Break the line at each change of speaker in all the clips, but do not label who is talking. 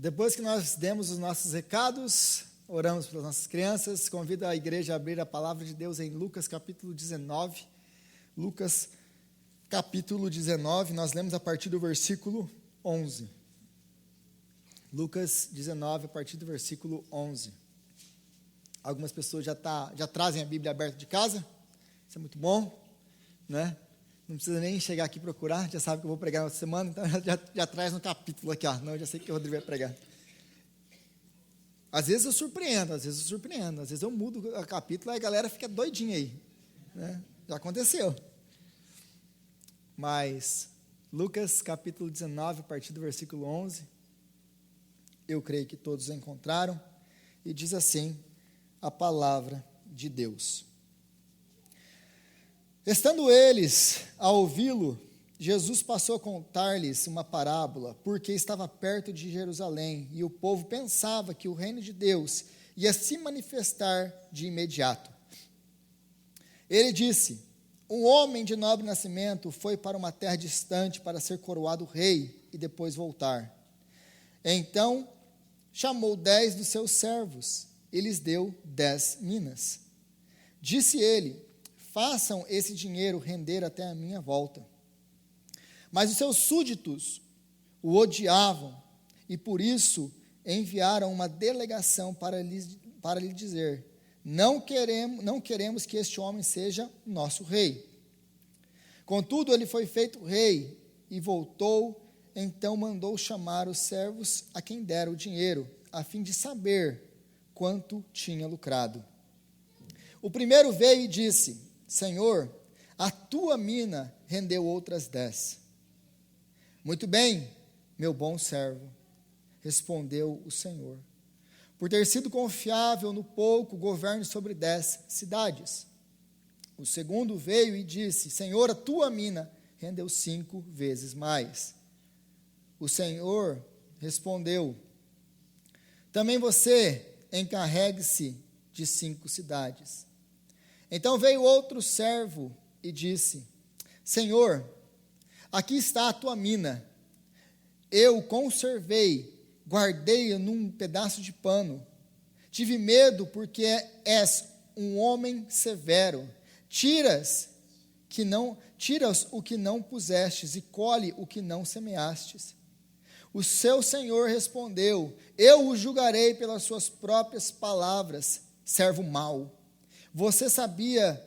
Depois que nós demos os nossos recados, oramos pelas nossas crianças, convido a igreja a abrir a palavra de Deus em Lucas capítulo 19. Lucas capítulo 19, nós lemos a partir do versículo 11. Lucas 19, a partir do versículo 11. Algumas pessoas já trazem a Bíblia aberta de casa, isso é muito bom, né? Não precisa nem chegar aqui procurar, já sabe que eu vou pregar na outra semana, então já traz no capítulo aqui, não, eu já sei que o Rodrigo vai pregar. Às vezes eu surpreendo, às vezes eu mudo o capítulo e a galera fica doidinha aí, né? Já aconteceu. Mas, Lucas capítulo 19, a partir do versículo 11, eu creio que todos encontraram, e diz assim a palavra de Deus. Estando eles a ouvi-lo, Jesus passou a contar-lhes uma parábola, porque estava perto de Jerusalém, e o povo pensava que o reino de Deus ia se manifestar de imediato. Ele disse: um homem de nobre nascimento foi para uma terra distante para ser coroado rei e depois voltar. Então chamou 10 dos seus servos e lhes deu 10 minas. Disse ele: façam esse dinheiro render até a minha volta. Mas os seus súditos o odiavam e por isso enviaram uma delegação para lhe dizer: não queremos que este homem seja nosso rei. Contudo, ele foi feito rei e voltou, então mandou chamar os servos a quem dera o dinheiro, a fim de saber quanto tinha lucrado. O primeiro veio e disse: Senhor, a tua mina rendeu outras 10. Muito bem, meu bom servo, respondeu o Senhor. Por ter sido confiável no pouco, governe sobre 10 cidades. O segundo veio e disse: Senhor, a tua mina rendeu 5 vezes mais. O Senhor respondeu: também você encarregue-se de 5 cidades. Então veio outro servo e disse: Senhor, aqui está a tua mina. Eu conservei, guardei-a num pedaço de pano. Tive medo porque és um homem severo. Tiras o que não pusestes e colhe o que não semeastes. O seu senhor respondeu: eu o julgarei pelas suas próprias palavras, servo mau. Você sabia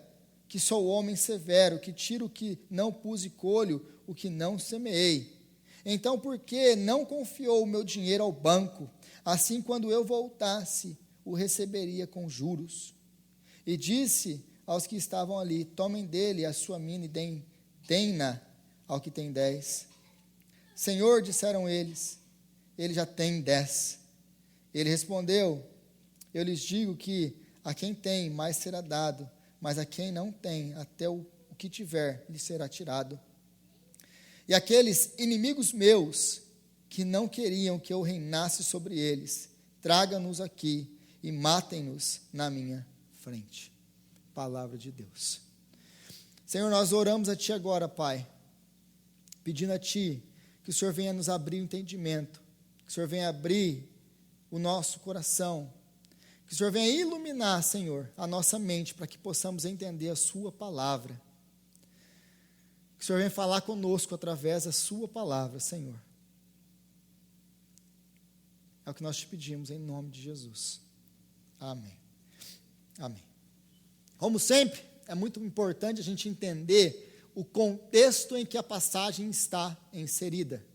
que sou homem severo, que tiro o que não pus e colho o que não semeei. Então, por que não confiou o meu dinheiro ao banco? Assim, quando eu voltasse, o receberia com juros. E disse aos que estavam ali: tomem dele a sua mina e deem-na ao que tem 10. Senhor, disseram eles, ele já tem 10. Ele respondeu: eu lhes digo que a quem tem, mais será dado, mas a quem não tem, até o que tiver, lhe será tirado. E aqueles inimigos meus, que não queriam que eu reinasse sobre eles, tragam-nos aqui e matem-nos na minha frente. Palavra de Deus. Senhor, nós oramos a Ti agora, Pai, pedindo a Ti que o Senhor venha nos abrir o entendimento, que o Senhor venha abrir o nosso coração, que o Senhor venha iluminar, Senhor, a nossa mente, para que possamos entender a Sua palavra. Que o Senhor venha falar conosco através da Sua palavra, Senhor. É o que nós te pedimos, em nome de Jesus. Amém. Amém. Como sempre, é muito importante a gente entender o contexto em que a passagem está inserida.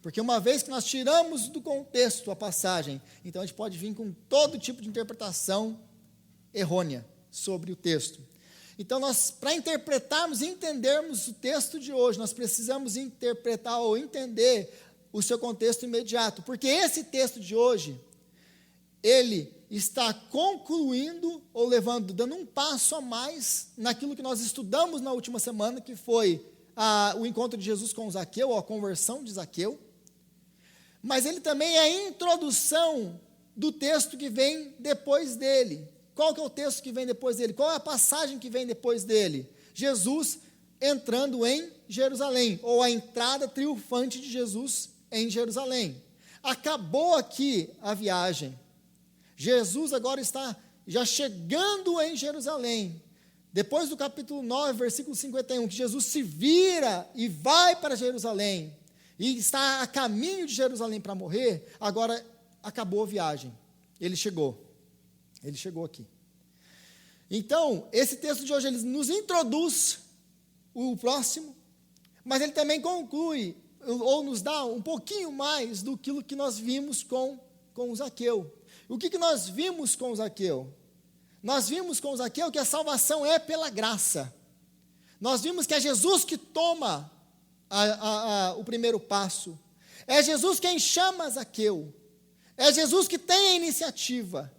Porque uma vez que nós tiramos do contexto a passagem, então a gente pode vir com todo tipo de interpretação errônea sobre o texto. Então, para interpretarmos e entendermos o texto de hoje, nós precisamos interpretar ou entender o seu contexto imediato. Porque esse texto de hoje, ele está concluindo ou dando um passo a mais naquilo que nós estudamos na última semana, que foi o encontro de Jesus com Zaqueu, ou a conversão de Zaqueu. Mas ele também é a introdução do texto que vem depois dele. Qual que é o texto que vem depois dele? Qual é a passagem que vem depois dele? Jesus entrando em Jerusalém, ou a entrada triunfante de Jesus em Jerusalém. acabou aqui a viagem. Jesus agora está já chegando em Jerusalém. Depois do capítulo 9, versículo 51, que Jesus se vira e vai para Jerusalém, e está a caminho de Jerusalém para morrer, agora acabou a viagem. Ele chegou aqui. Então, esse texto de hoje, ele nos introduz o próximo, mas ele também conclui, ou nos dá um pouquinho mais do que nós vimos com o Zaqueu. O que nós vimos com o Zaqueu? Nós vimos com o Zaqueu que a salvação é pela graça. Nós vimos que é Jesus que toma o primeiro passo. É Jesus quem chama Zaqueu. É Jesus que tem a iniciativa.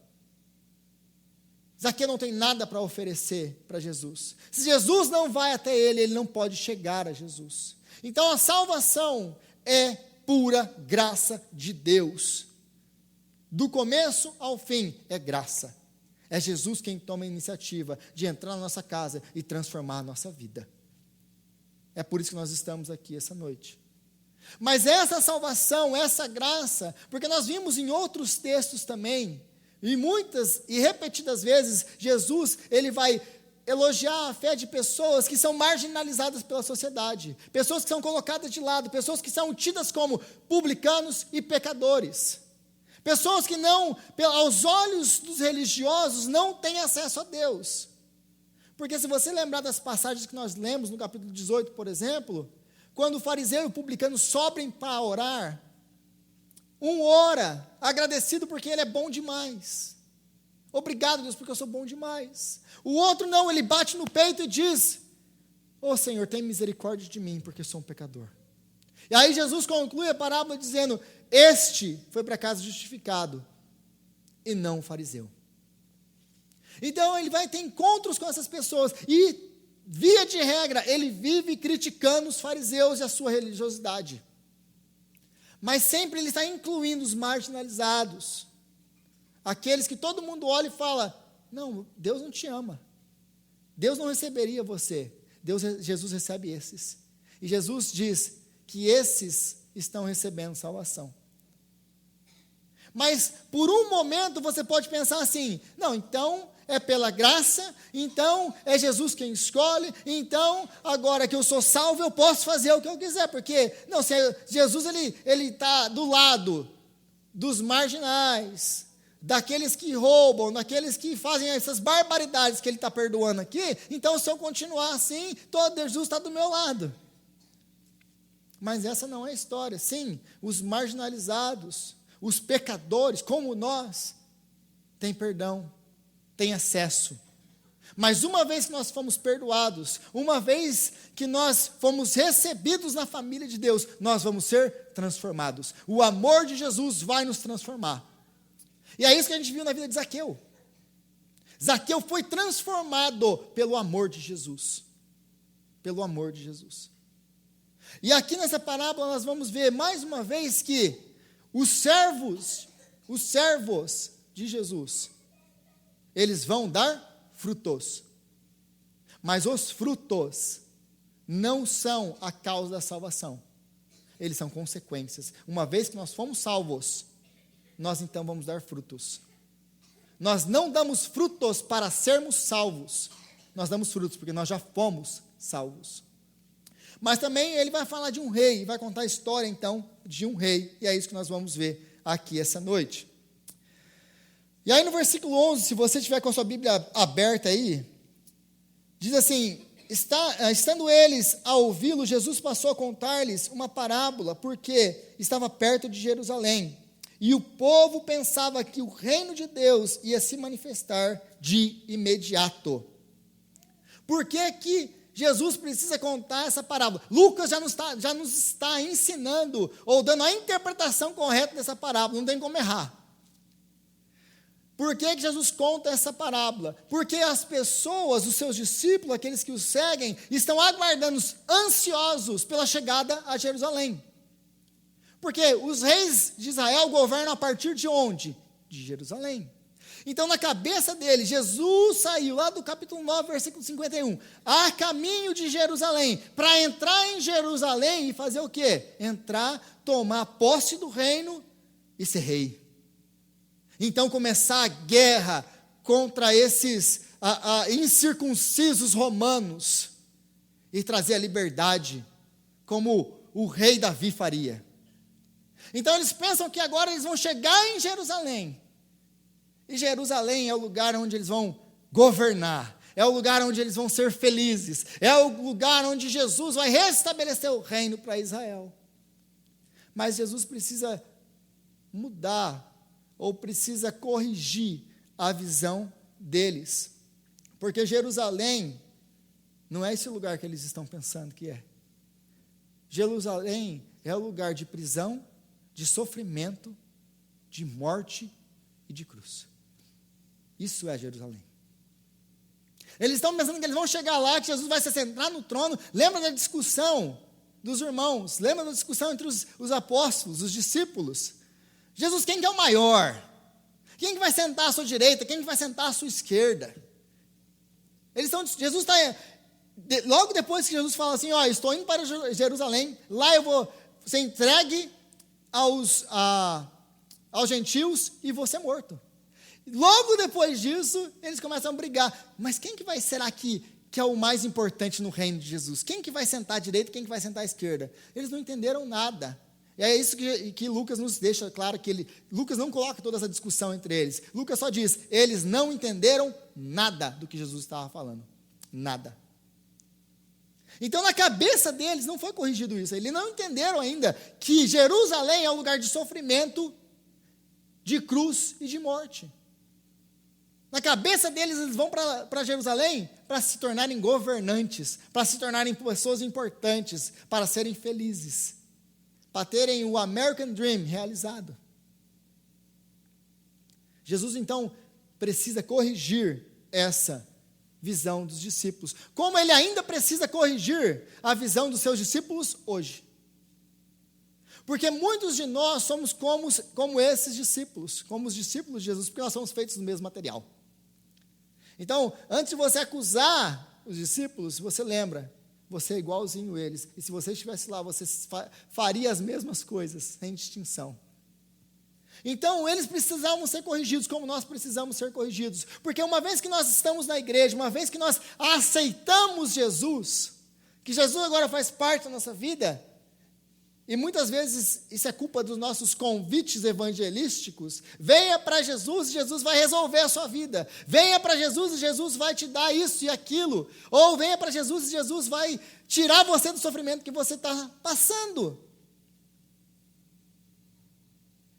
Zaqueu não tem nada para oferecer para Jesus. Se Jesus não vai até ele, ele não pode chegar a Jesus. Então a salvação é pura graça de Deus. Do começo ao fim é graça. É Jesus quem toma a iniciativa de entrar na nossa casa e transformar a nossa vida. É por isso que nós estamos aqui essa noite. Mas essa salvação, essa graça, porque nós vimos em outros textos também, e muitas e repetidas vezes, Jesus, ele vai elogiar a fé de pessoas que são marginalizadas pela sociedade, pessoas que são colocadas de lado, pessoas que são tidas como publicanos e pecadores. Pessoas que não, aos olhos dos religiosos, não têm acesso a Deus. Porque se você lembrar das passagens que nós lemos no capítulo 18, por exemplo, quando o fariseu e o publicano sobem para orar, um ora, agradecido porque ele é bom demais. Obrigado, Deus, porque eu sou bom demais. O outro não, ele bate no peito e diz, ô Senhor, tem misericórdia de mim, porque sou um pecador. E aí Jesus conclui a parábola dizendo, este foi para casa justificado, e não o fariseu. Então ele vai ter encontros com essas pessoas, e via de regra, ele vive criticando os fariseus e a sua religiosidade. Mas sempre ele está incluindo os marginalizados, aqueles que todo mundo olha e fala, não, Deus não te ama, Deus não receberia você, Jesus recebe esses. E Jesus diz que esses estão recebendo salvação. Mas por um momento você pode pensar assim, não, então é pela graça, então é Jesus quem escolhe, então agora que eu sou salvo eu posso fazer o que eu quiser, porque não, se Jesus ele está do lado dos marginais, daqueles que roubam, daqueles que fazem essas barbaridades que ele está perdoando aqui, então se eu continuar assim, Jesus está do meu lado. Mas essa não é a história. Sim, os marginalizados, os pecadores, como nós, têm perdão, têm acesso. Mas uma vez que nós fomos perdoados, uma vez que nós fomos recebidos na família de Deus, nós vamos ser transformados. O amor de Jesus vai nos transformar. E é isso que a gente viu na vida de Zaqueu. Zaqueu foi transformado pelo amor de Jesus. Pelo amor de Jesus. E aqui nessa parábola nós vamos ver mais uma vez que os servos de Jesus, eles vão dar frutos. Mas os frutos não são a causa da salvação. Eles são consequências. Uma vez que nós fomos salvos, nós então vamos dar frutos. Nós não damos frutos para sermos salvos. Nós damos frutos porque nós já fomos salvos. Mas também ele vai falar de um rei, vai contar a história então de um rei, e é isso que nós vamos ver aqui essa noite. E aí no versículo 11, se você tiver com a sua Bíblia aberta aí, diz assim, estando eles a ouvi-lo, Jesus passou a contar-lhes uma parábola, porque estava perto de Jerusalém, e o povo pensava que o reino de Deus ia se manifestar de imediato. Por que que Jesus precisa contar essa parábola? Lucas já nos está ensinando, ou dando a interpretação correta dessa parábola, não tem como errar. Por que Jesus conta essa parábola? Porque as pessoas, os seus discípulos, aqueles que o seguem, estão aguardando, ansiosos pela chegada a Jerusalém. Porque os reis de Israel governam a partir de onde? De Jerusalém. Então, na cabeça dele, Jesus saiu lá do capítulo 9, versículo 51, a caminho de Jerusalém, para entrar em Jerusalém e fazer o quê? Entrar, tomar posse do reino e ser rei. Então começar a guerra contra esses incircuncisos romanos e trazer a liberdade, como o rei Davi faria. Então eles pensam que agora eles vão chegar em Jerusalém, e Jerusalém é o lugar onde eles vão governar, é o lugar onde eles vão ser felizes, é o lugar onde Jesus vai restabelecer o reino para Israel. Mas Jesus precisa mudar, ou precisa corrigir a visão deles, porque Jerusalém não é esse lugar que eles estão pensando que é. Jerusalém é o lugar de prisão, de sofrimento, de morte e de cruz. Isso é Jerusalém. Eles estão pensando que eles vão chegar lá, que Jesus vai se sentar no trono. Lembra da discussão dos irmãos? Lembra da discussão entre os apóstolos, os discípulos? Jesus, quem que é o maior? Quem que vai sentar à sua direita? Quem que vai sentar à sua esquerda? Jesus está... Logo depois que Jesus fala assim, estou indo para Jerusalém, lá eu vou ser entregue aos gentios e vou ser morto. Logo depois disso, eles começam a brigar. Mas quem que será que é o mais importante no reino de Jesus? Quem que vai sentar à direita e quem que vai sentar à esquerda? Eles não entenderam nada. E é isso que Lucas nos deixa claro, que Lucas não coloca toda essa discussão entre eles. Lucas só diz, eles não entenderam nada do que Jesus estava falando. Nada. Então, na cabeça deles, não foi corrigido isso. Eles não entenderam ainda que Jerusalém é um lugar de sofrimento, de cruz e de morte. Na cabeça deles, eles vão para Jerusalém para se tornarem governantes, para se tornarem pessoas importantes, para serem felizes, para terem o American Dream realizado. Jesus, então, precisa corrigir essa visão dos discípulos, como ele ainda precisa corrigir a visão dos seus discípulos hoje. Porque muitos de nós somos como esses discípulos, como os discípulos de Jesus, porque nós somos feitos do mesmo material. Então, antes de você acusar os discípulos, você lembra, você é igualzinho eles, e se você estivesse lá, você faria as mesmas coisas, sem distinção. Então, eles precisavam ser corrigidos, como nós precisamos ser corrigidos, porque uma vez que nós estamos na igreja, uma vez que nós aceitamos Jesus, que Jesus agora faz parte da nossa vida, e muitas vezes isso é culpa dos nossos convites evangelísticos, venha para Jesus e Jesus vai resolver a sua vida, venha para Jesus e Jesus vai te dar isso e aquilo, ou venha para Jesus e Jesus vai tirar você do sofrimento que você está passando.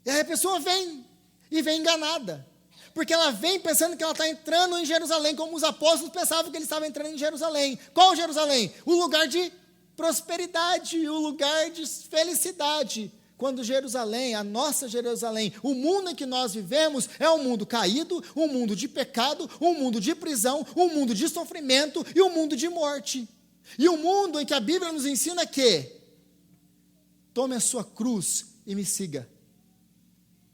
E aí a pessoa vem enganada, porque ela vem pensando que ela está entrando em Jerusalém, como os apóstolos pensavam que eles estavam entrando em Jerusalém. Qual Jerusalém? O lugar de prosperidade, o lugar de felicidade. Quando Jerusalém, a nossa Jerusalém, o mundo em que nós vivemos, é um mundo caído, um mundo de pecado, um mundo de prisão, um mundo de sofrimento e um mundo de morte. E um mundo em que a Bíblia nos ensina que tome a sua cruz e me siga.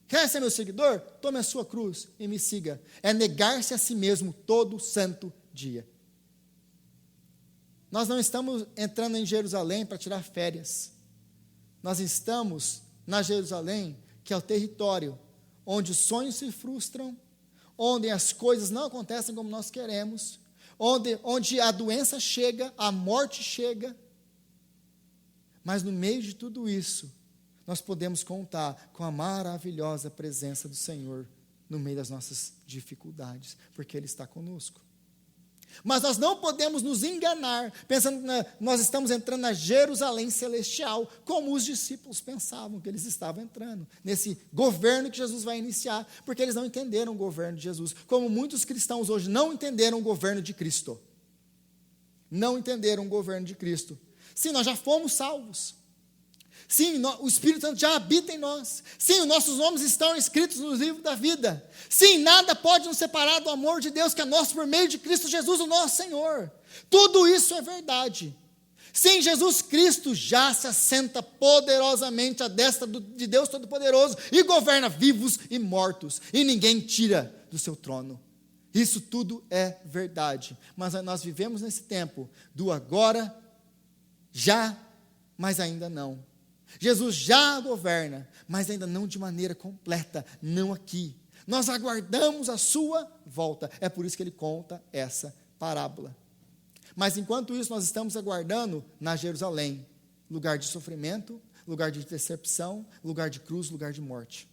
Quer ser meu seguidor? Tome a sua cruz e me siga. É negar-se a si mesmo todo santo dia. Nós não estamos entrando em Jerusalém para tirar férias. Nós estamos na Jerusalém, que é o território onde os sonhos se frustram, onde as coisas não acontecem como nós queremos, onde a doença chega, a morte chega. Mas no meio de tudo isso, nós podemos contar com a maravilhosa presença do Senhor no meio das nossas dificuldades, porque Ele está conosco. Mas nós não podemos nos enganar, pensando que nós estamos entrando na Jerusalém celestial, como os discípulos pensavam que eles estavam entrando, nesse governo que Jesus vai iniciar, porque eles não entenderam o governo de Jesus, como muitos cristãos hoje não entenderam o governo de Cristo. Não entenderam o governo de Cristo. Sim, nós já fomos salvos. Sim, o Espírito Santo já habita em nós. Sim, os nossos nomes estão escritos no livro da vida. Sim, nada pode nos separar do amor de Deus que é nosso por meio de Cristo Jesus, o nosso Senhor. Tudo isso é verdade. Sim, Jesus Cristo já se assenta poderosamente à destra de Deus Todo-Poderoso e governa vivos e mortos, e ninguém tira do seu trono. Isso tudo é verdade. Mas nós vivemos nesse tempo do agora, já, mas ainda não. Jesus já governa, mas ainda não de maneira completa, não aqui. Nós aguardamos a sua volta. É por isso que ele conta essa parábola. Mas enquanto isso, nós estamos aguardando na Jerusalém, lugar de sofrimento, lugar de decepção, lugar de cruz, lugar de morte.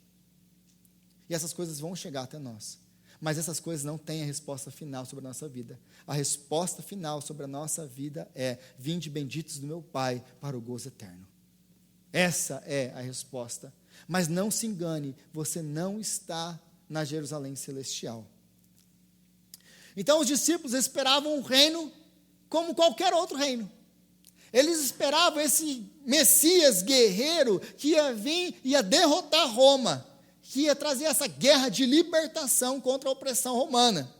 E essas coisas vão chegar até nós. Mas essas coisas não têm a resposta final sobre a nossa vida. A resposta final sobre a nossa vida é: vinde benditos do meu Pai para o gozo eterno. Essa é a resposta. Mas não se engane, você não está na Jerusalém celestial. Então os discípulos esperavam um reino como qualquer outro reino. Eles esperavam esse Messias guerreiro que ia vir, ia derrotar Roma, que ia trazer essa guerra de libertação contra a opressão romana.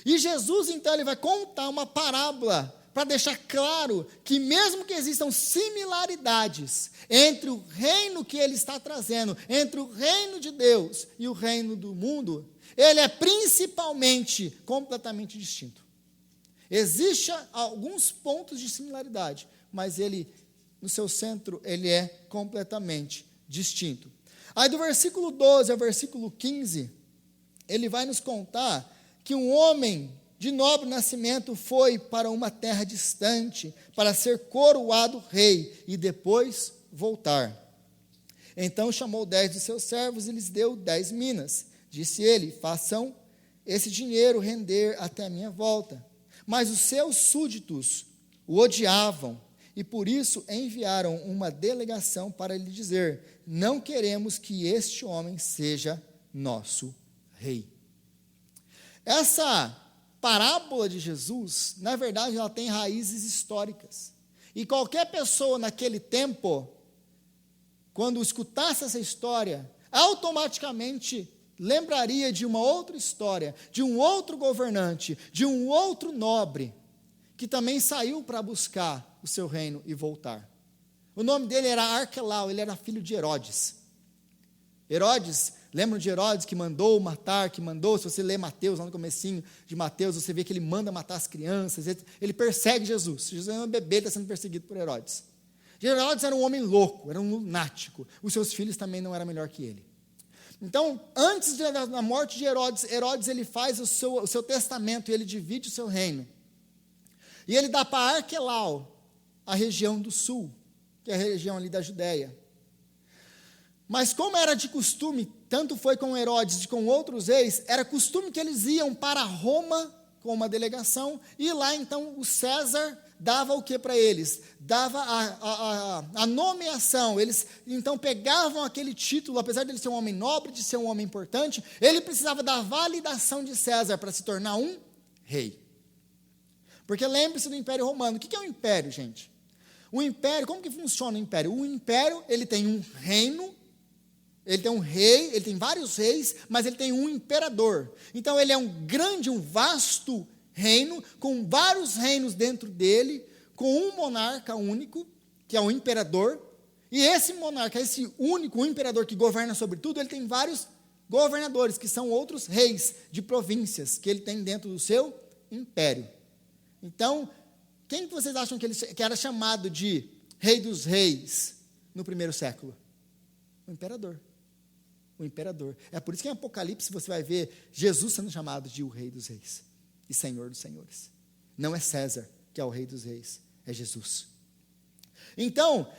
E Jesus, então, ele vai contar uma parábola para deixar claro que mesmo que existam similaridades entre o reino que ele está trazendo, entre o reino de Deus e o reino do mundo, ele é principalmente completamente distinto. Existem alguns pontos de similaridade, mas ele, no seu centro, ele é completamente distinto. Aí do versículo 12 ao versículo 15, ele vai nos contar que um homem de nobre nascimento foi para uma terra distante para ser coroado rei e depois voltar. Então chamou 10 de seus servos e lhes deu 10 minas. Disse ele: façam esse dinheiro render até a minha volta. Mas os seus súditos o odiavam e por isso enviaram uma delegação para lhe dizer: não queremos que este homem seja nosso rei. Essa parábola de Jesus, na verdade, ela tem raízes históricas. E qualquer pessoa naquele tempo, quando escutasse essa história, automaticamente lembraria de uma outra história, de um outro governante, de um outro nobre, que também saiu para buscar o seu reino e voltar. O nome dele era Arquelau, ele era filho de Herodes. Herodes, lembram de Herodes que mandou matar, que mandou, se você ler Mateus, lá no comecinho de Mateus, você vê que ele manda matar as crianças, ele persegue Jesus. Jesus é um bebê, está sendo perseguido por Herodes. Herodes era um homem louco, era um lunático. Os seus filhos também não eram melhor que ele. Então, antes da morte de Herodes, Herodes ele faz o seu testamento, e ele divide o seu reino. E ele dá para Arquelau a região do sul, que é a região ali da Judéia. Mas como era de costume, tanto foi com Herodes e com outros reis, era costume que eles iam para Roma com uma delegação, e lá então o César dava o que para eles? Dava a nomeação. Eles então pegavam aquele título, apesar de ele ser um homem nobre, de ser um homem importante, ele precisava da validação de César para se tornar um rei. Porque lembre-se do Império Romano. O que é um império, gente? O império, como que funciona o império? O império, ele tem um reino, ele tem um rei, ele tem vários reis, mas ele tem um imperador. Então ele é um grande, um vasto reino, com vários reinos dentro dele, com um monarca único, que é o imperador, e esse monarca, esse único, o imperador que governa sobre tudo, ele tem vários governadores, que são outros reis de províncias, que ele tem dentro do seu império. Então, quem vocês acham que era chamado de rei dos reis no primeiro século? O imperador. O imperador. É por isso que em Apocalipse você vai ver Jesus sendo chamado de o rei dos reis e senhor dos senhores. Não é César que é o rei dos reis, é Jesus. Então,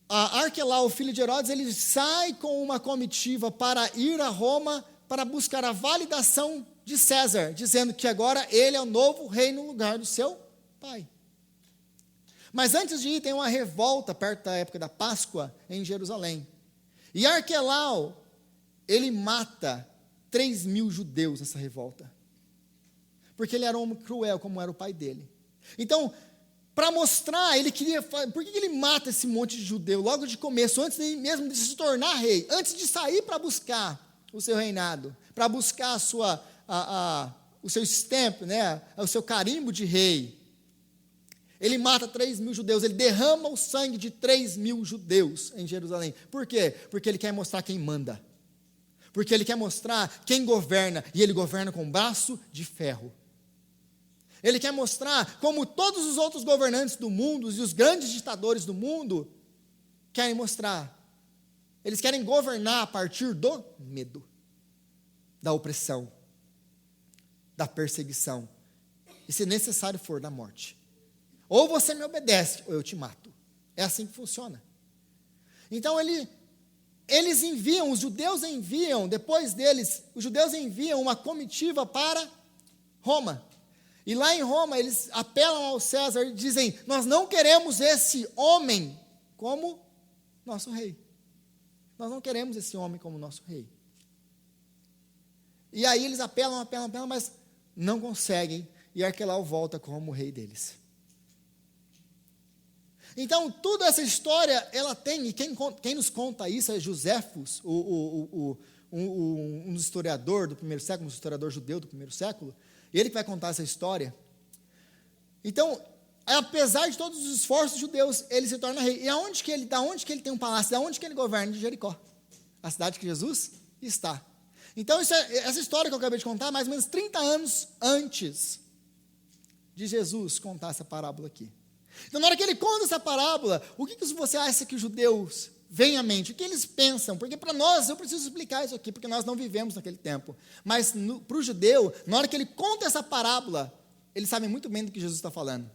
Arquelau, o filho de Herodes, ele sai com uma comitiva para ir a Roma para buscar a validação de César, dizendo que agora ele é o novo rei no lugar do seu pai. Mas antes de ir, tem uma revolta perto da época da Páscoa em Jerusalém. E Arquelau, ele mata 3.000 judeus nessa revolta. Porque ele era um homem cruel, como era o pai dele. Então, para mostrar, ele queria... Por que ele mata esse monte de judeu logo de começo, antes mesmo de se tornar rei? Antes de sair para buscar o seu reinado, para buscar o seu stamp, né, o seu carimbo de rei. Ele mata 3.000 judeus, ele derrama o sangue de 3.000 judeus em Jerusalém. Por quê? Porque ele quer mostrar quem manda. Porque ele quer mostrar quem governa, e ele governa com braço de ferro. Ele quer mostrar como todos os outros governantes do mundo, e os grandes ditadores do mundo, querem mostrar? Eles querem governar a partir do medo, da opressão, da perseguição, e se necessário for, da morte. Ou você me obedece, ou eu te mato. É assim que funciona. Então eles enviam, os judeus enviam, depois deles, os judeus enviam uma comitiva para Roma. E lá em Roma eles apelam ao César e dizem: nós não queremos esse homem como nosso rei. Nós não queremos esse homem como nosso rei. E aí eles apelam, mas não conseguem, e Arquelau volta como o rei deles. Então, toda essa história, ela tem, e quem nos conta isso é Josefos, um historiador do primeiro século, um historiador judeu do primeiro século, ele que vai contar essa história. Então, apesar de todos os esforços judeus, ele se torna rei. E da onde que ele tem um palácio? Da onde que ele governa? De Jericó, a cidade que Jesus está. Então, essa história que eu acabei de contar, mais ou menos 30 anos antes de Jesus contar essa parábola aqui. Então, na hora que ele conta essa parábola, o que você acha que os judeus veem à mente? O que eles pensam? Porque para nós, eu preciso explicar isso aqui, porque nós não vivemos naquele tempo. Mas para o judeu, na hora que ele conta essa parábola, ele sabe muito bem do que Jesus está falando.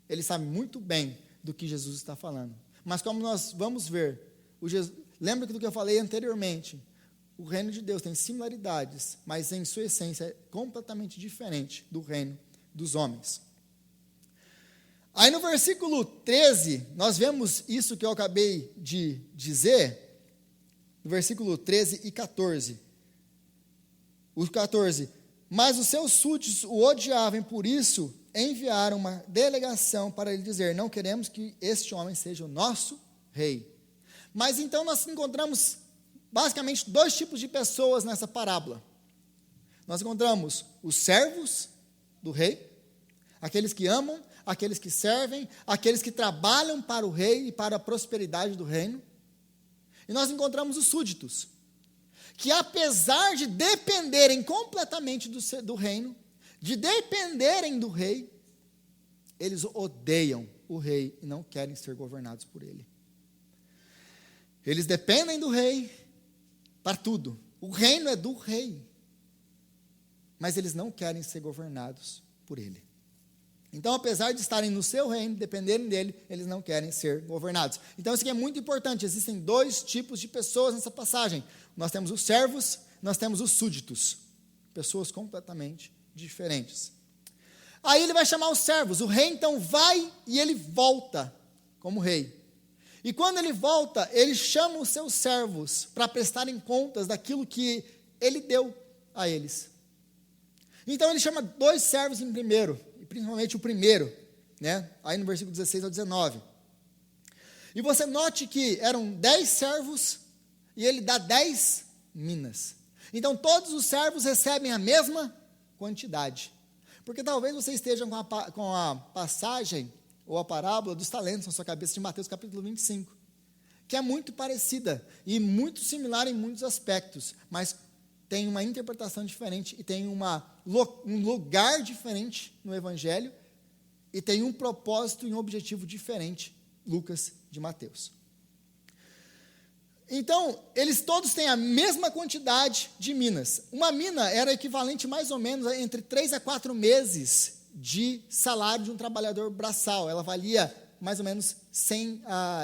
Ele sabe muito bem do que Jesus está falando. Mas como nós vamos ver, lembra do que eu falei anteriormente? O reino de Deus tem similaridades, mas em sua essência é completamente diferente do reino dos homens. Aí no versículo 13, nós vemos isso que eu acabei de dizer, no versículo 13 e 14. O 14, mas os seus súditos o odiavam, por isso enviaram uma delegação para lhe dizer: não queremos que este homem seja o nosso rei. Mas então nós encontramos basicamente dois tipos de pessoas nessa parábola. Nós encontramos os servos do rei, aqueles que amam, aqueles que servem, aqueles que trabalham para o rei e para a prosperidade do reino. E nós encontramos os súditos, que apesar de dependerem completamente do reino, de dependerem do rei, eles odeiam o rei e não querem ser governados por ele. Eles dependem do rei para tudo. O reino é do rei, mas eles não querem ser governados por ele. Então, apesar de estarem no seu reino, dependerem dele, eles não querem ser governados. Então, isso aqui é muito importante. Existem dois tipos de pessoas nessa passagem. Nós temos os servos, nós temos os súditos. Pessoas completamente diferentes. Aí ele vai chamar os servos. O rei, então, vai e ele volta como rei. E quando ele volta, ele chama os seus servos para prestarem contas daquilo que ele deu a eles. Então, ele chama dois servos em primeiro, principalmente o primeiro, né? Aí no versículo 16 ao 19. E você note que eram 10 servos e ele dá 10 minas. Então todos os servos recebem a mesma quantidade. Porque talvez você esteja com a passagem ou a parábola dos talentos na sua cabeça de Mateus capítulo 25, que é muito parecida e muito similar em muitos aspectos, mas tem uma interpretação diferente e tem um lugar diferente no Evangelho e tem um propósito e um objetivo diferente, Lucas de Mateus. Então, eles todos têm a mesma quantidade de minas. Uma mina era equivalente mais ou menos a entre 3 a 4 meses de salário de um trabalhador braçal. Ela valia mais ou menos 100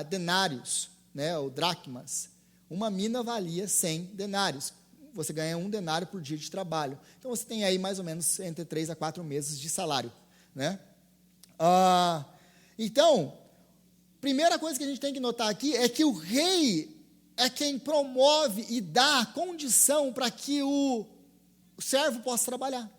denários, né, ou dracmas. Uma mina valia 100 denários. Você ganha 1 denário por dia de trabalho. Então, você tem aí mais ou menos entre 3 a 4 meses de salário, né? Então, primeira coisa que a gente tem que notar aqui é que o rei é quem promove e dá a condição para que o servo possa trabalhar.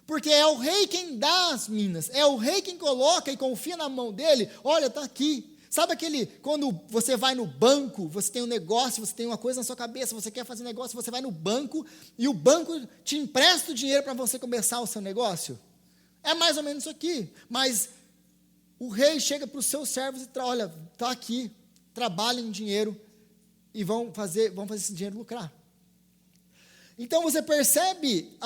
Porque é o rei quem dá as minas, é o rei quem coloca e confia na mão dele: olha, está aqui. Sabe quando você vai no banco, você tem um negócio, você tem uma coisa na sua cabeça, você quer fazer um negócio, você vai no banco e o banco te empresta o dinheiro para você começar o seu negócio? É mais ou menos isso aqui. Mas o rei chega para os seus servos e fala: olha, está aqui, trabalhem dinheiro e vão fazer esse dinheiro lucrar. Então você percebe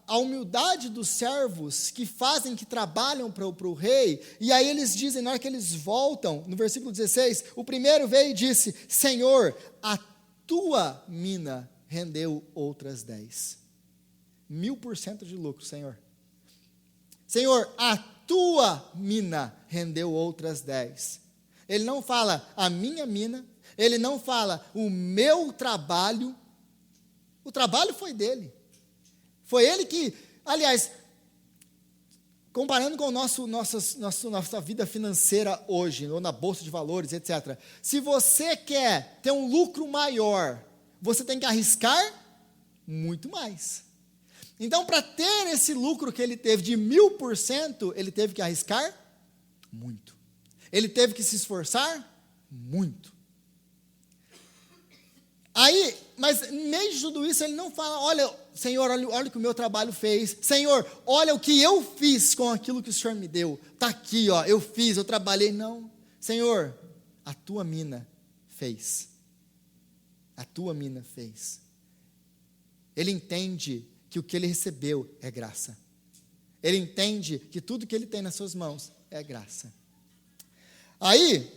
a humildade dos servos que fazem, que trabalham para o rei, e aí eles dizem, na hora que eles voltam, no versículo 16, o primeiro veio e disse: Senhor, a tua mina rendeu outras 10. 1000% de lucro, Senhor. Senhor, a tua mina rendeu outras 10. Ele não fala a minha mina, ele não fala o meu trabalho. O trabalho foi dele. Foi ele que, aliás, comparando com nossa vida financeira hoje, ou na bolsa de valores, etc. Se você quer ter um lucro maior, você tem que arriscar muito mais. Então, para ter esse lucro que ele teve de 1000%, ele teve que arriscar muito. Ele teve que se esforçar muito. Aí, mas no meio de tudo isso, ele não fala: olha, Senhor, olha o que o meu trabalho fez. Senhor, olha o que eu fiz com aquilo que o Senhor me deu. Está aqui, ó, eu fiz, eu trabalhei. Não, Senhor, a tua mina fez. A tua mina fez. Ele entende que o que ele recebeu é graça. Ele entende que tudo que ele tem nas suas mãos é graça. Aí,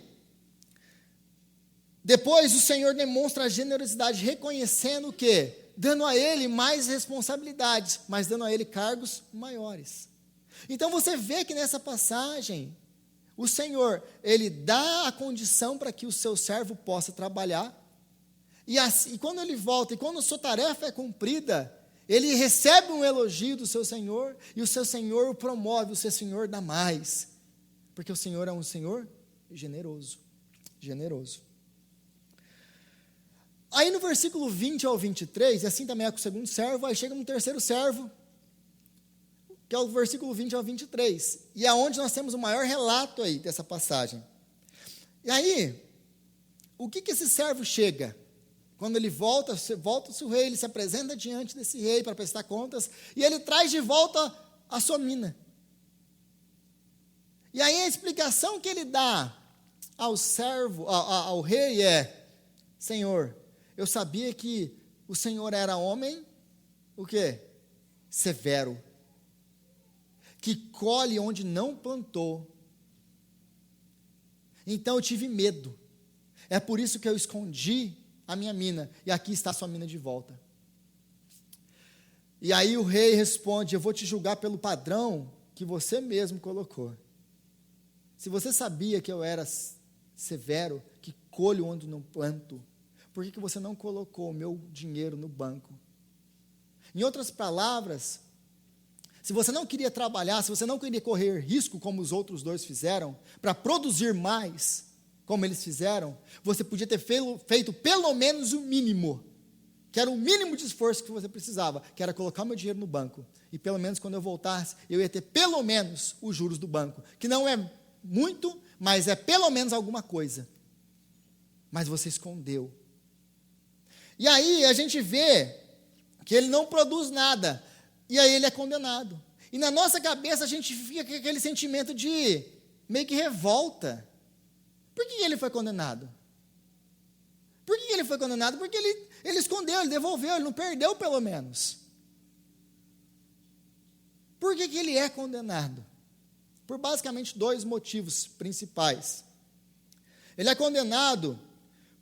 depois o Senhor demonstra a generosidade, reconhecendo o quê? Dando a ele mais responsabilidades, mas dando a ele cargos maiores. Então você vê que nessa passagem, o Senhor, ele dá a condição para que o seu servo possa trabalhar, e quando ele volta, e quando a sua tarefa é cumprida, ele recebe um elogio do seu Senhor, e o seu Senhor o promove, o seu Senhor dá mais, porque o Senhor é um Senhor generoso, generoso. Aí no versículo 20 ao 23, e assim também é com o segundo servo, aí chega no terceiro servo, que é o versículo 20 ao 23, e é onde nós temos o maior relato aí dessa passagem. E aí, o que esse servo chega? Quando ele volta-se o rei, ele se apresenta diante desse rei para prestar contas, e ele traz de volta a sua mina. E aí a explicação que ele dá ao servo, ao rei é: Senhor, eu sabia que o Senhor era homem, o quê? Severo, que colhe onde não plantou. Então eu tive medo. É por isso que eu escondi a minha mina, e aqui está a sua mina de volta. E aí o rei responde: eu vou te julgar pelo padrão que você mesmo colocou. Se você sabia que eu era severo, que colho onde não planto, por que você não colocou o meu dinheiro no banco? Em outras palavras, se você não queria trabalhar, se você não queria correr risco como os outros dois fizeram, para produzir mais, como eles fizeram, você podia ter feito pelo menos o mínimo, que era o mínimo de esforço que você precisava, que era colocar meu dinheiro no banco, e pelo menos quando eu voltasse, eu ia ter pelo menos os juros do banco, que não é muito, mas é pelo menos alguma coisa. Mas você escondeu. E aí a gente vê que ele não produz nada, e aí ele é condenado. E na nossa cabeça a gente fica com aquele sentimento de meio que revolta. Por que ele foi condenado? Por que ele foi condenado? Porque ele escondeu, ele devolveu, ele não perdeu pelo menos. Por que ele é condenado? Por basicamente 2 motivos principais. Ele é condenado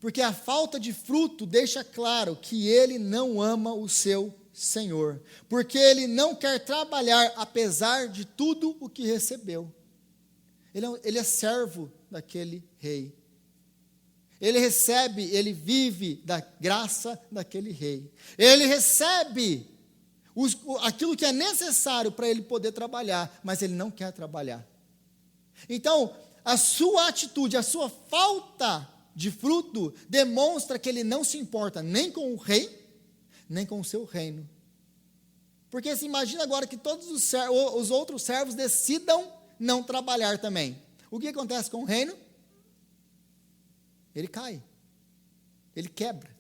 porque a falta de fruto deixa claro que ele não ama o seu Senhor, porque ele não quer trabalhar apesar de tudo o que recebeu. Ele é servo daquele rei. Ele recebe, ele vive da graça daquele rei. Ele recebe aquilo que é necessário para ele poder trabalhar, mas ele não quer trabalhar. Então, a sua atitude, a sua falta de fruto, demonstra que ele não se importa nem com o rei, nem com o seu reino. Porque se imagina agora que todos os outros servos decidam não trabalhar também. O que acontece com o reino? Ele cai, ele quebra.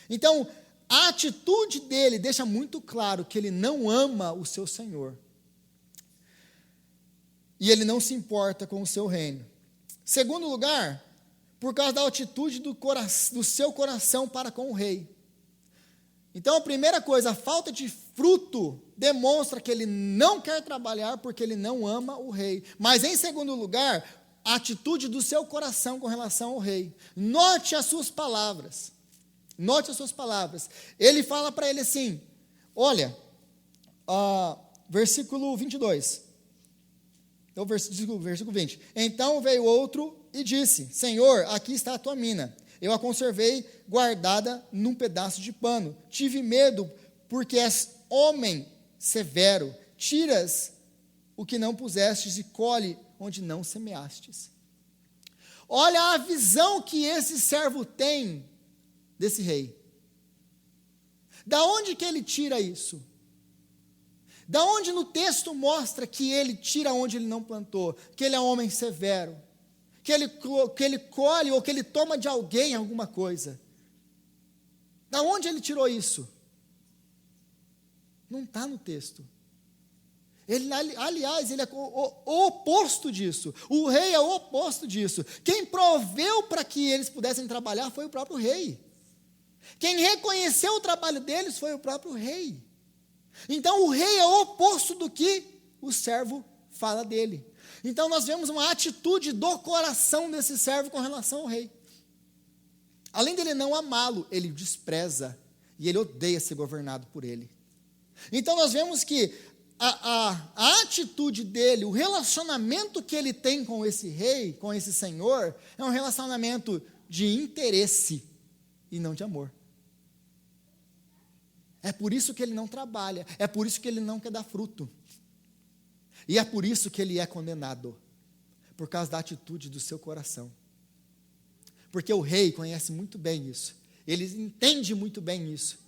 Então, a atitude dele deixa muito claro que ele não ama o seu Senhor. E ele não se importa com o seu reino. Segundo lugar, por causa da atitude do seu coração para com o rei. Então, a primeira coisa, a falta de fruto demonstra que ele não quer trabalhar porque ele não ama o rei. Mas, em segundo lugar, a atitude do seu coração com relação ao rei. Note as suas palavras. Note as suas palavras. Ele fala para ele assim, olha, versículo 22. Então, versículo 20. Então veio outro e disse, Senhor, aqui está a tua mina. Eu a conservei guardada num pedaço de pano. Tive medo, porque és homem severo. Tiras o que não pusestes e colhe onde não semeastes. Olha a visão que esse servo tem desse rei. Da onde que ele tira isso? Da onde no texto mostra que ele tira onde ele não plantou, que ele é um homem severo, que ele colhe ou que ele toma de alguém alguma coisa. Da onde ele tirou isso? Não está no texto. Ele, aliás, ele é o oposto disso. O rei é o oposto disso. Quem proveu para que eles pudessem trabalhar foi o próprio rei. Quem reconheceu o trabalho deles foi o próprio rei. Então, o rei é o oposto do que o servo fala dele. Então, nós vemos uma atitude do coração desse servo com relação ao rei. Além dele não amá-lo, ele o despreza e ele odeia ser governado por ele. Então, nós vemos que a atitude dele, o relacionamento que ele tem com esse rei, com esse senhor, é um relacionamento de interesse e não de amor. É por isso que ele não trabalha, é por isso que ele não quer dar fruto. E é por isso que ele é condenado, por causa da atitude do seu coração. Porque o rei conhece muito bem isso, ele entende muito bem isso.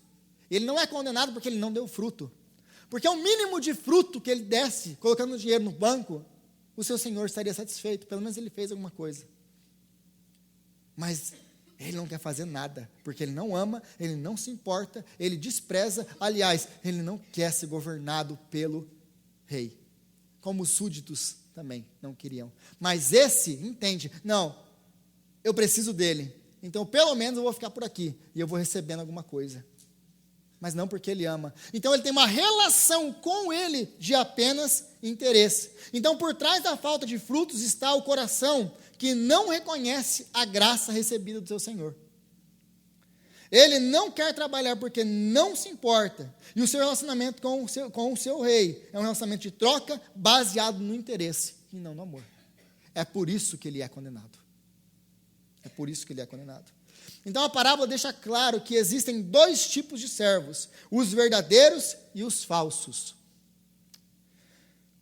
Ele não é condenado porque ele não deu fruto. Porque o mínimo de fruto que ele desse, colocando o dinheiro no banco, o seu senhor estaria satisfeito, pelo menos ele fez alguma coisa. Mas ele não quer fazer nada, porque ele não ama, ele não se importa, ele despreza, aliás, ele não quer ser governado pelo rei, como os súditos também não queriam. Mas esse entende, não, eu preciso dele, então pelo menos eu vou ficar por aqui, e eu vou recebendo alguma coisa. Mas não porque ele ama. Então ele tem uma relação com ele de apenas interesse. Então por trás da falta de frutos está o coração que não reconhece a graça recebida do seu Senhor. Ele não quer trabalhar porque não se importa. E o seu relacionamento com o seu rei é um relacionamento de troca baseado no interesse e não no amor. É por isso que ele é condenado. É por isso que ele é condenado. Então a parábola deixa claro que existem dois tipos de servos, os verdadeiros e os falsos.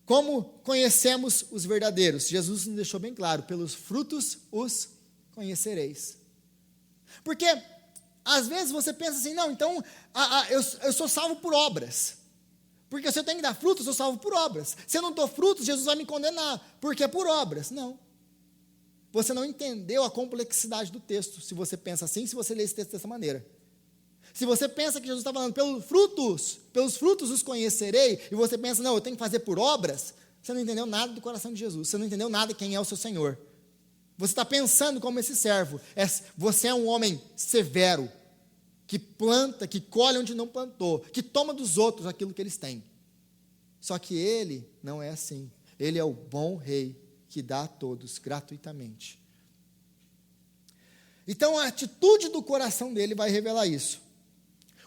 Como conhecemos os verdadeiros? Jesus nos deixou bem claro, pelos frutos os conhecereis. Porque às vezes você pensa assim, não, então eu sou salvo por obras. Porque se eu tenho que dar frutos, eu sou salvo por obras. Se eu não dou frutos, Jesus vai me condenar, porque é por obras. Não. Você não entendeu a complexidade do texto, se você pensa assim, se você lê esse texto dessa maneira. Se você pensa que Jesus está falando pelos frutos os conhecerei, e você pensa, não, eu tenho que fazer por obras, você não entendeu nada do coração de Jesus, você não entendeu nada de quem é o seu Senhor. Você está pensando como esse servo, você é um homem severo, que planta, que colhe onde não plantou, que toma dos outros aquilo que eles têm. Só que ele não é assim, ele é o bom rei, que dá a todos gratuitamente. Então a atitude do coração dele vai revelar isso.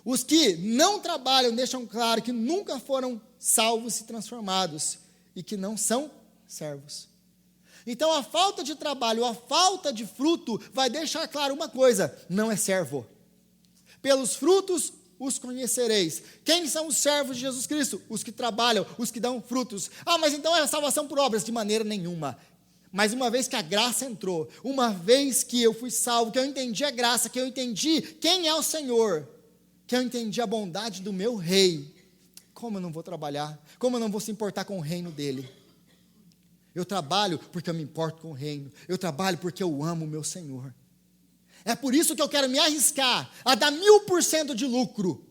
Os que não trabalham deixam claro que nunca foram salvos e transformados e que não são servos. Então a falta de trabalho, a falta de fruto vai deixar claro uma coisa, não é servo. Pelos frutos os conhecereis. Quem são os servos de Jesus Cristo? Os que trabalham, os que dão frutos. Ah, mas então é a salvação por obras? De maneira nenhuma. Mas uma vez que a graça entrou, uma vez que eu fui salvo, que eu entendi a graça, que eu entendi quem é o Senhor, que eu entendi a bondade do meu rei, como eu não vou trabalhar? Como eu não vou se importar com o reino dele? Eu trabalho porque eu me importo com o reino. Eu trabalho porque eu amo o meu Senhor. É por isso que eu quero me arriscar a dar 1000% de lucro.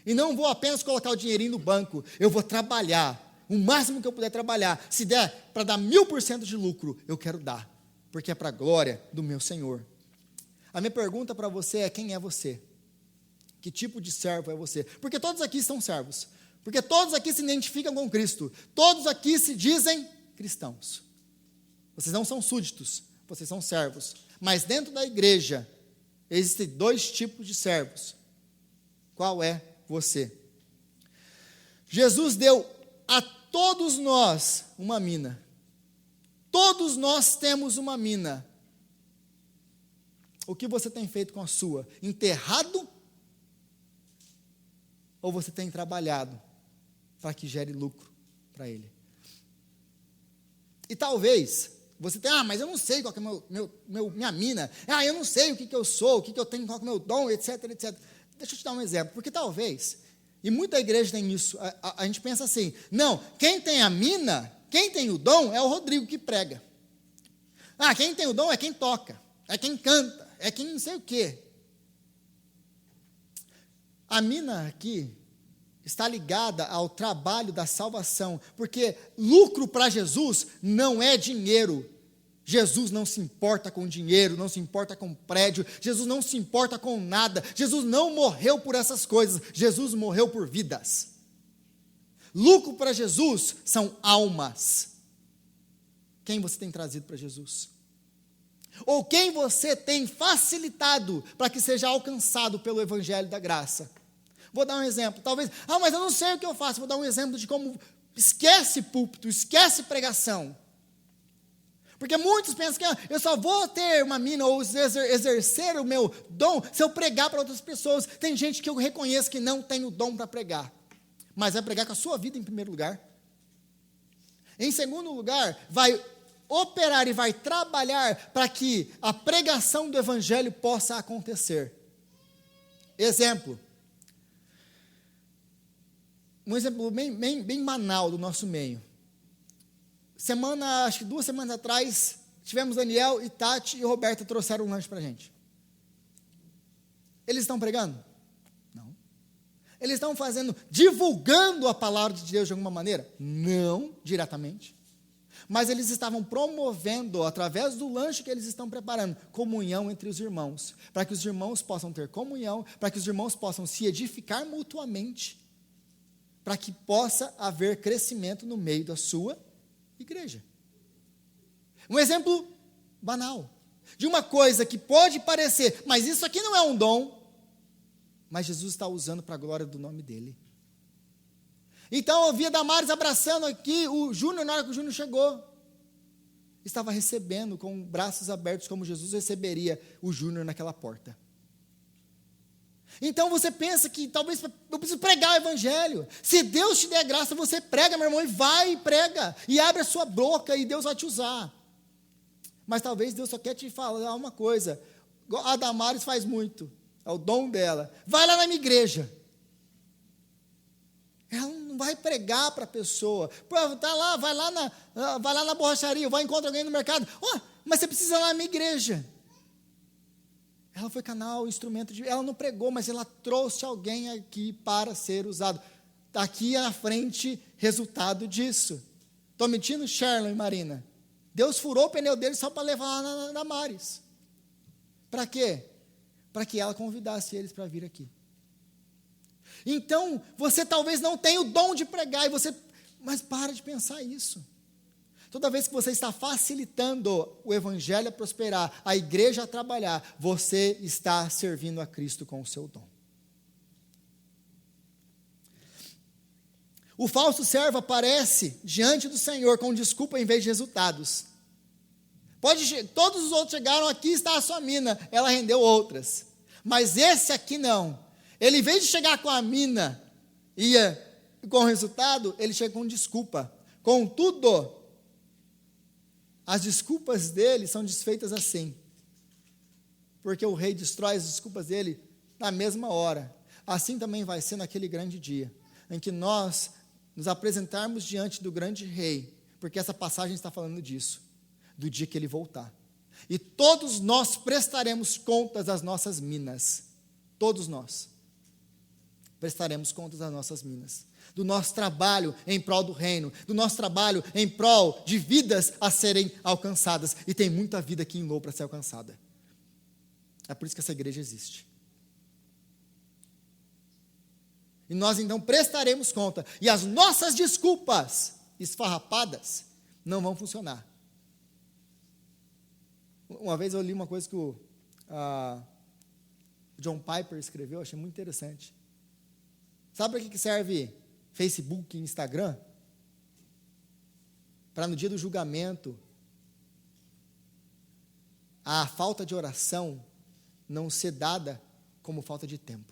E não vou apenas colocar o dinheirinho no banco. Eu vou trabalhar, o máximo que eu puder trabalhar. Se der para dar 1000% de lucro, eu quero dar. Porque é para a glória do meu Senhor. A minha pergunta para você é, quem é você? Que tipo de servo é você? Porque todos aqui são servos. Porque todos aqui se identificam com Cristo. Todos aqui se dizem cristãos. Vocês não são súditos, vocês são servos. Mas dentro da igreja, existem dois tipos de servos. Qual é você? Jesus deu a todos nós uma mina. Todos nós temos uma mina. O que você tem feito com a sua? Enterrado? Ou você tem trabalhado para que gere lucro para ele? E talvez você tenha, mas eu não sei qual que é minha mina. Eu não sei o que eu sou, o que eu tenho, qual que é o meu dom, etc, etc. Deixa eu te dar um exemplo, porque talvez, e muita igreja tem isso, a gente pensa assim, não, quem tem a mina, quem tem o dom é o Rodrigo que prega. Quem tem o dom é quem toca, é quem canta, é quem não sei o quê. A mina aqui está ligada ao trabalho da salvação, porque lucro para Jesus não é dinheiro. Jesus não se importa com dinheiro, não se importa com prédio, Jesus não se importa com nada, Jesus não morreu por essas coisas, Jesus morreu por vidas. Lucro para Jesus são almas. Quem você tem trazido para Jesus? Ou quem você tem facilitado para que seja alcançado pelo Evangelho da Graça? Vou dar um exemplo, talvez, mas eu não sei o que eu faço, vou dar um exemplo de como esquece púlpito, esquece pregação. Porque muitos pensam que eu só vou ter uma mina ou exercer o meu dom se eu pregar para outras pessoas. Tem gente que eu reconheço que não tem o dom para pregar, mas vai pregar com a sua vida em primeiro lugar. Em segundo lugar, vai operar e vai trabalhar para que a pregação do Evangelho possa acontecer. Exemplo. Um exemplo bem banal do nosso meio. Acho que 2 semanas atrás, tivemos Daniel e Tati e Roberta trouxeram um lanche para a gente. Eles estão pregando? Não. Eles estão divulgando a palavra de Deus de alguma maneira? Não, diretamente. Mas eles estavam promovendo, através do lanche que eles estão preparando, comunhão entre os irmãos, para que os irmãos possam ter comunhão, para que os irmãos possam se edificar mutuamente, para que possa haver crescimento no meio da sua igreja. Um exemplo banal, de uma coisa que pode parecer, mas isso aqui não é um dom, mas Jesus está usando para a glória do nome dele. Então eu vi a Damares abraçando aqui o Júnior, na hora que o Júnior chegou, estava recebendo com braços abertos, como Jesus receberia o Júnior naquela porta. Então você pensa que talvez eu preciso pregar o Evangelho. Se Deus te der graça, você prega, meu irmão, e vai e prega, e abre a sua boca e Deus vai te usar. Mas talvez Deus só quer te falar uma coisa, a Damares faz muito, é o dom dela, vai lá na minha igreja. Ela não vai pregar para a pessoa, vai lá na borracharia, vai encontrar alguém no mercado, mas você precisa ir lá na minha igreja. Ela foi canal, instrumento ela não pregou, mas ela trouxe alguém aqui para ser usado. Aqui na frente, resultado disso. Estou mentindo, Sherlon e Marina? Deus furou o pneu dele só para levar lá na Damares. Para quê? Para que ela convidasse eles para vir aqui. Então, você talvez não tenha o dom de pregar, mas para de pensar isso. Toda vez que você está facilitando o Evangelho a prosperar, a igreja a trabalhar, você está servindo a Cristo com o seu dom. O falso servo aparece diante do Senhor com desculpa em vez de resultados. Todos os outros chegaram, aqui está a sua mina, ela rendeu outras. Mas esse aqui não. Ele, em vez de chegar com a mina e com o resultado, ele chega com desculpa. Contudo, as desculpas dele são desfeitas assim, porque o rei destrói as desculpas dele na mesma hora. Assim também vai ser naquele grande dia, em que nós nos apresentarmos diante do grande rei, porque essa passagem está falando disso, do dia que ele voltar. E todos nós prestaremos contas das nossas minas, todos nós prestaremos contas das nossas minas, do nosso trabalho em prol do reino, do nosso trabalho em prol de vidas a serem alcançadas, e tem muita vida aqui em Lô para ser alcançada. É por isso que essa igreja existe. E nós então prestaremos conta. E as nossas desculpas esfarrapadas não vão funcionar. Uma vez eu li uma coisa que o John Piper escreveu, achei muito interessante. Sabe para que serve Facebook e Instagram? Para no dia do julgamento, a falta de oração não ser dada como falta de tempo.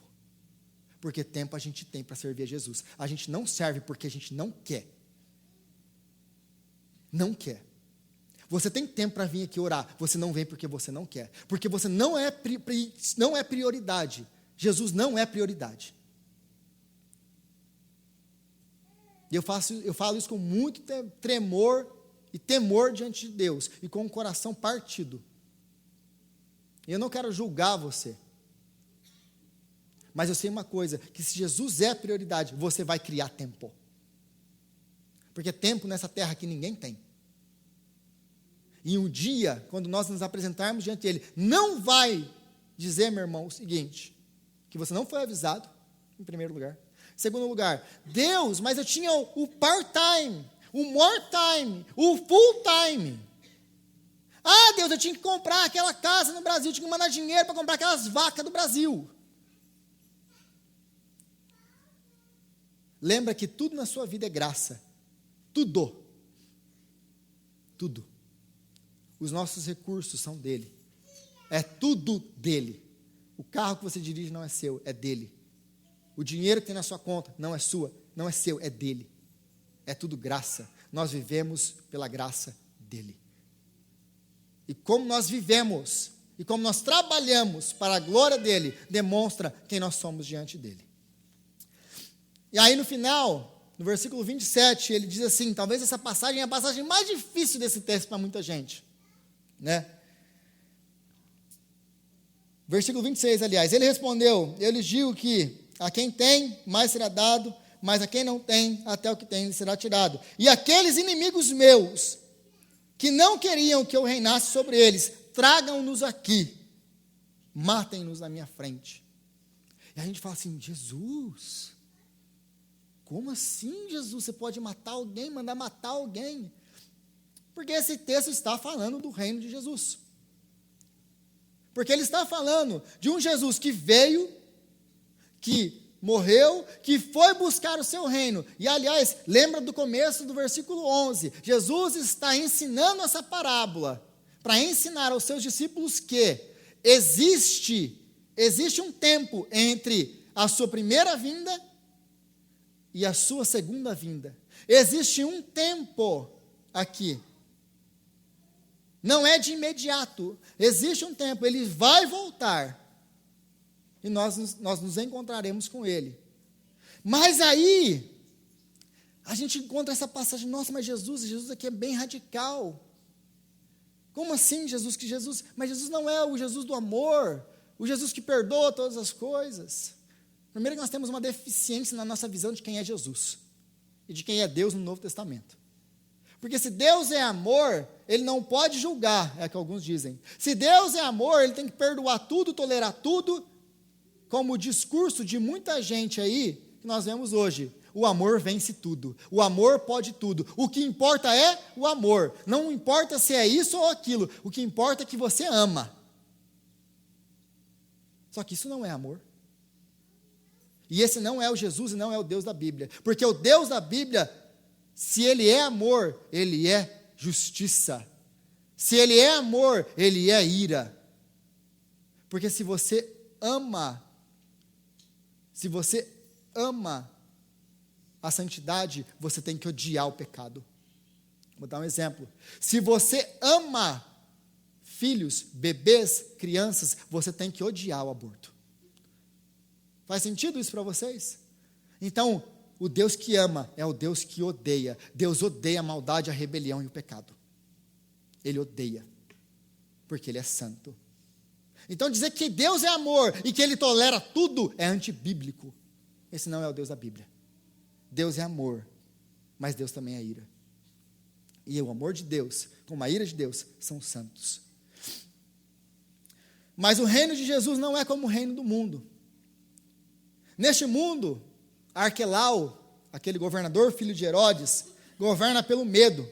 Porque tempo a gente tem para servir a Jesus. A gente não serve porque a gente não quer. Não quer. Você tem tempo para vir aqui orar, você não vem porque você não quer. Porque você não é prioridade. Jesus não é prioridade. E eu falo isso com muito tremor e temor diante de Deus, e com o coração partido. Eu não quero julgar você, mas eu sei uma coisa, que se Jesus é a prioridade, você vai criar tempo. Porque tempo nessa terra aqui ninguém tem. E um dia, quando nós nos apresentarmos diante dele, não vai dizer, meu irmão, o seguinte, que você não foi avisado, em primeiro lugar. Segundo lugar, Deus, mas eu tinha o part-time, o more-time, o full-time. Ah, Deus, eu tinha que comprar aquela casa no Brasil, eu tinha que mandar dinheiro para comprar aquelas vacas do Brasil. Lembra que tudo na sua vida é graça. Tudo. Tudo. Os nossos recursos são dele. É tudo dele. O carro que você dirige não é seu, é dele. O dinheiro que tem na sua conta não é sua, não é seu, é dele. É tudo graça. Nós vivemos pela graça dele. E como nós vivemos, e como nós trabalhamos para a glória dele, demonstra quem nós somos diante dele. E aí no final, no versículo 27, ele diz assim, talvez essa passagem é a passagem mais difícil desse texto para muita gente, né? Versículo 26, aliás, ele respondeu, eu lhes digo que a quem tem, mais será dado, mas a quem não tem, até o que tem lhe será tirado. E aqueles inimigos meus, que não queriam que eu reinasse sobre eles, tragam-nos aqui, matem-nos na minha frente. E a gente fala assim, Jesus, como assim, Jesus, você pode matar alguém, mandar matar alguém? Porque esse texto está falando do reino de Jesus. Porque ele está falando de um Jesus que veio, que morreu, que foi buscar o seu reino. E, aliás, lembra do começo do versículo 11. Jesus está ensinando essa parábola para ensinar aos seus discípulos que existe um tempo entre a sua primeira vinda e a sua segunda vinda. Existe um tempo aqui. Não é de imediato. Existe um tempo. Ele vai voltar. E nós nos encontraremos com ele. Mas aí, a gente encontra essa passagem, nossa, mas Jesus aqui é bem radical. Como assim, Jesus? Mas Jesus não é o Jesus do amor, o Jesus que perdoa todas as coisas. Primeiro que nós temos uma deficiência na nossa visão de quem é Jesus, e de quem é Deus no Novo Testamento. Porque se Deus é amor, ele não pode julgar, é o que alguns dizem. Se Deus é amor, ele tem que perdoar tudo, tolerar tudo, como o discurso de muita gente aí, que nós vemos hoje. O amor vence tudo, o amor pode tudo, o que importa é o amor, não importa se é isso ou aquilo, o que importa é que você ama. Só que isso não é amor. E esse não é o Jesus e não é o Deus da Bíblia, porque o Deus da Bíblia, se ele é amor, ele é justiça. Se ele é amor, ele é ira. Porque se você ama a santidade, você tem que odiar o pecado. Vou dar um exemplo. Se você ama filhos, bebês, crianças, você tem que odiar o aborto. Faz sentido isso para vocês? Então, o Deus que ama é o Deus que odeia. Deus odeia a maldade, a rebelião e o pecado. Ele odeia, porque ele é santo. Então dizer que Deus é amor e que ele tolera tudo é antibíblico. Esse não é o Deus da Bíblia. Deus é amor, mas Deus também é ira. E o amor de Deus, como a ira de Deus, são santos. Mas o reino de Jesus não é como o reino do mundo. Neste mundo, Arquelau, aquele governador, filho de Herodes, governa pelo medo,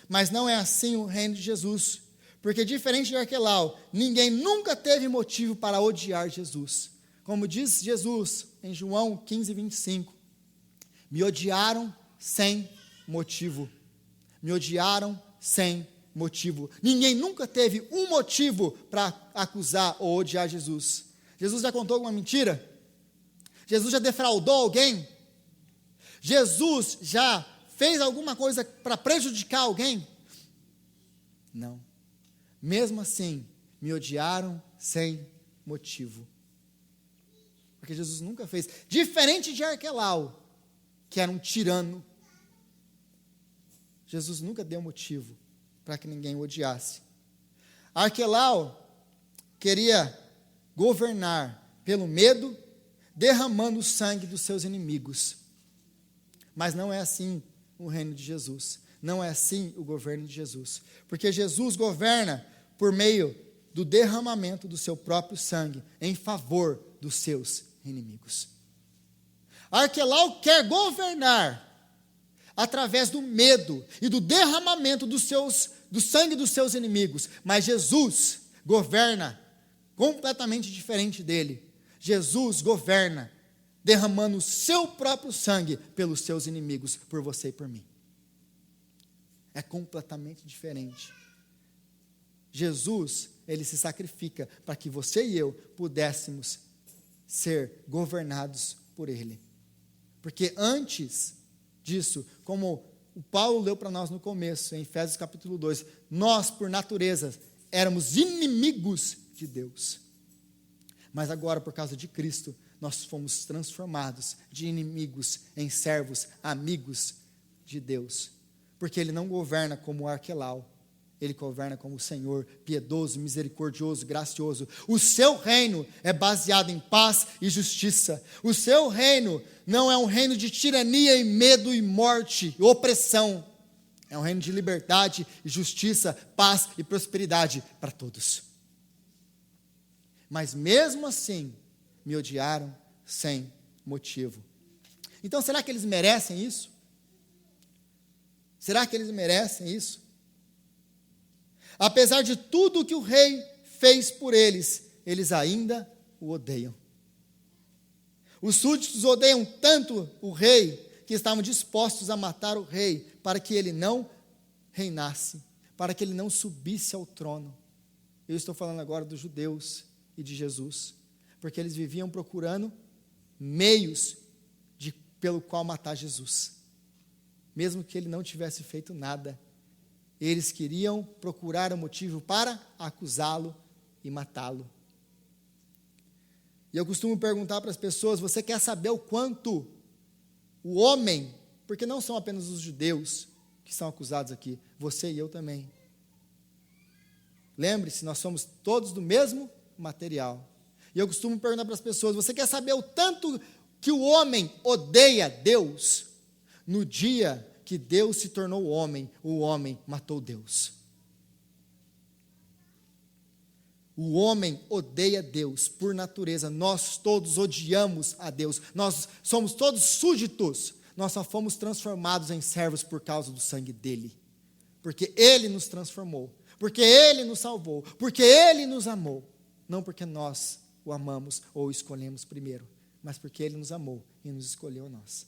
mas não é assim o reino de Jesus, porque diferente de Arquelau, ninguém nunca teve motivo para odiar Jesus. Como diz Jesus em João 15, 25, me odiaram sem motivo. Me odiaram sem motivo. Ninguém nunca teve um motivo para acusar ou odiar Jesus. Jesus já contou alguma mentira? Jesus já defraudou alguém? Jesus já fez alguma coisa para prejudicar alguém? Não. Mesmo assim, me odiaram sem motivo. Porque Jesus nunca fez. Diferente de Arquelau, que era um tirano, Jesus nunca deu motivo para que ninguém o odiasse. Arquelau queria governar pelo medo, derramando o sangue dos seus inimigos. Mas não é assim o reino de Jesus. Não é assim o governo de Jesus. Porque Jesus governa por meio do derramamento do seu próprio sangue em favor dos seus inimigos. Arquelau quer governar através do medo e do derramamento do sangue dos seus inimigos, mas Jesus governa completamente diferente dele. Jesus governa derramando o seu próprio sangue pelos seus inimigos, por você e por mim. É completamente diferente. Jesus, ele se sacrifica para que você e eu pudéssemos ser governados por ele. Porque antes disso, como o Paulo leu para nós no começo, em Efésios capítulo 2, nós, por natureza, éramos inimigos de Deus. Mas agora, por causa de Cristo, nós fomos transformados de inimigos em servos, amigos de Deus. Porque ele não governa como Arquelau, ele governa como o Senhor, piedoso, misericordioso, gracioso. O seu reino é baseado em paz e justiça. O seu reino não é um reino de tirania e medo e morte e opressão. É um reino de liberdade e justiça, paz e prosperidade para todos. Mas mesmo assim, me odiaram sem motivo. Então, será que eles merecem isso? Será que eles merecem isso? Apesar de tudo que o rei fez por eles, eles ainda o odeiam. Os súditos odeiam tanto o rei, que estavam dispostos a matar o rei, para que ele não reinasse, para que ele não subisse ao trono. Eu estou falando agora dos judeus e de Jesus, porque eles viviam procurando meios pelo qual matar Jesus, mesmo que ele não tivesse feito nada. Eles queriam procurar um motivo para acusá-lo e matá-lo. E eu costumo perguntar para as pessoas: você quer saber o quanto o homem, porque não são apenas os judeus que são acusados aqui, você e eu também. Lembre-se, nós somos todos do mesmo material. E eu costumo perguntar para as pessoas: você quer saber o tanto que o homem odeia Deus? No dia que Deus se tornou homem, o homem matou Deus. O homem odeia Deus por natureza. Nós todos odiamos a Deus. Nós somos todos súditos. Nós só fomos transformados em servos por causa do sangue dele. Porque ele nos transformou. Porque ele nos salvou. Porque ele nos amou. Não porque nós o amamos ou o escolhemos primeiro, mas porque ele nos amou e nos escolheu a nós.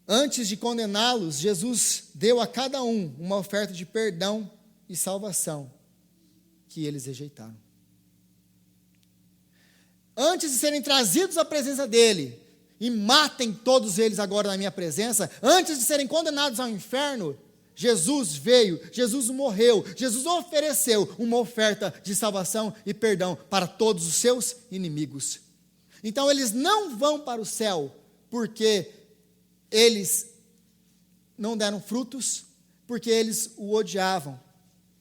Antes de condená-los, Jesus deu a cada um uma oferta de perdão e salvação, que eles rejeitaram. Antes de serem trazidos à presença dele, e matem todos eles agora na minha presença, antes de serem condenados ao inferno, Jesus veio, Jesus morreu, Jesus ofereceu uma oferta de salvação e perdão para todos os seus inimigos. Então eles não vão para o céu porque eles não deram frutos, porque eles o odiavam,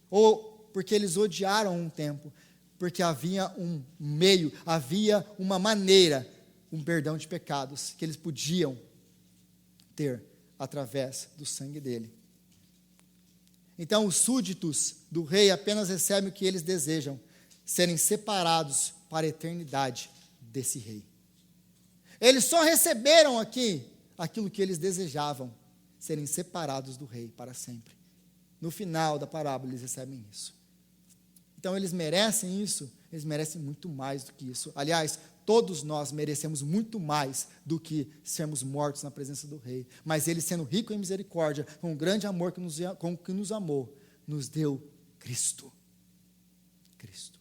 ou porque eles odiaram um tempo, porque havia um meio, havia uma maneira, um perdão de pecados, que eles podiam ter através do sangue dele. Então os súditos do rei apenas recebem o que eles desejam, serem separados para a eternidade desse rei. Eles só receberam aqui aquilo que eles desejavam, serem separados do rei para sempre. No final da parábola eles recebem isso. Então eles merecem isso, eles merecem muito mais do que isso. Aliás, todos nós merecemos muito mais do que sermos mortos na presença do rei. Mas ele, sendo rico em misericórdia, com o grande amor com que nos amou, nos deu Cristo. Cristo.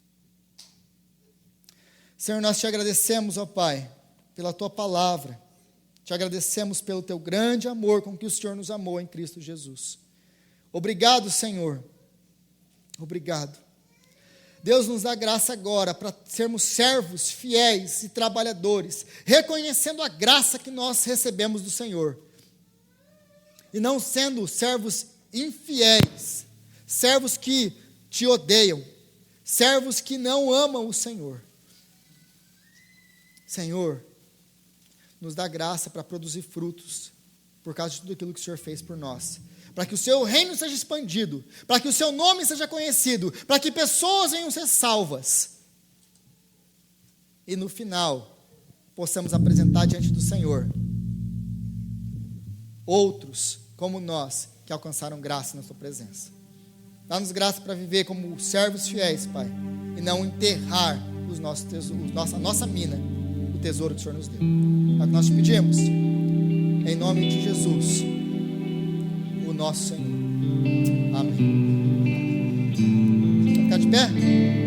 Senhor, nós te agradecemos, ó Pai, pela tua palavra. Te agradecemos pelo teu grande amor com que o Senhor nos amou em Cristo Jesus. Obrigado, Senhor. Obrigado. Deus nos dá graça agora para sermos servos fiéis e trabalhadores, reconhecendo a graça que nós recebemos do Senhor. E não sendo servos infiéis, servos que te odeiam, servos que não amam o Senhor. Senhor, nos dá graça para produzir frutos, por causa de tudo aquilo que o Senhor fez por nós. Para que o seu reino seja expandido, para que o seu nome seja conhecido, para que pessoas venham ser salvas. E no final, possamos apresentar diante do Senhor outros como nós, que alcançaram graça na sua presença. Dá-nos graça para viver como servos fiéis, Pai, e não enterrar os nossos tesouros, a nossa mina, o tesouro que o Senhor nos deu. É o que nós te pedimos, em nome de Jesus, o nosso Senhor. Amém. Vamos ficar de pé?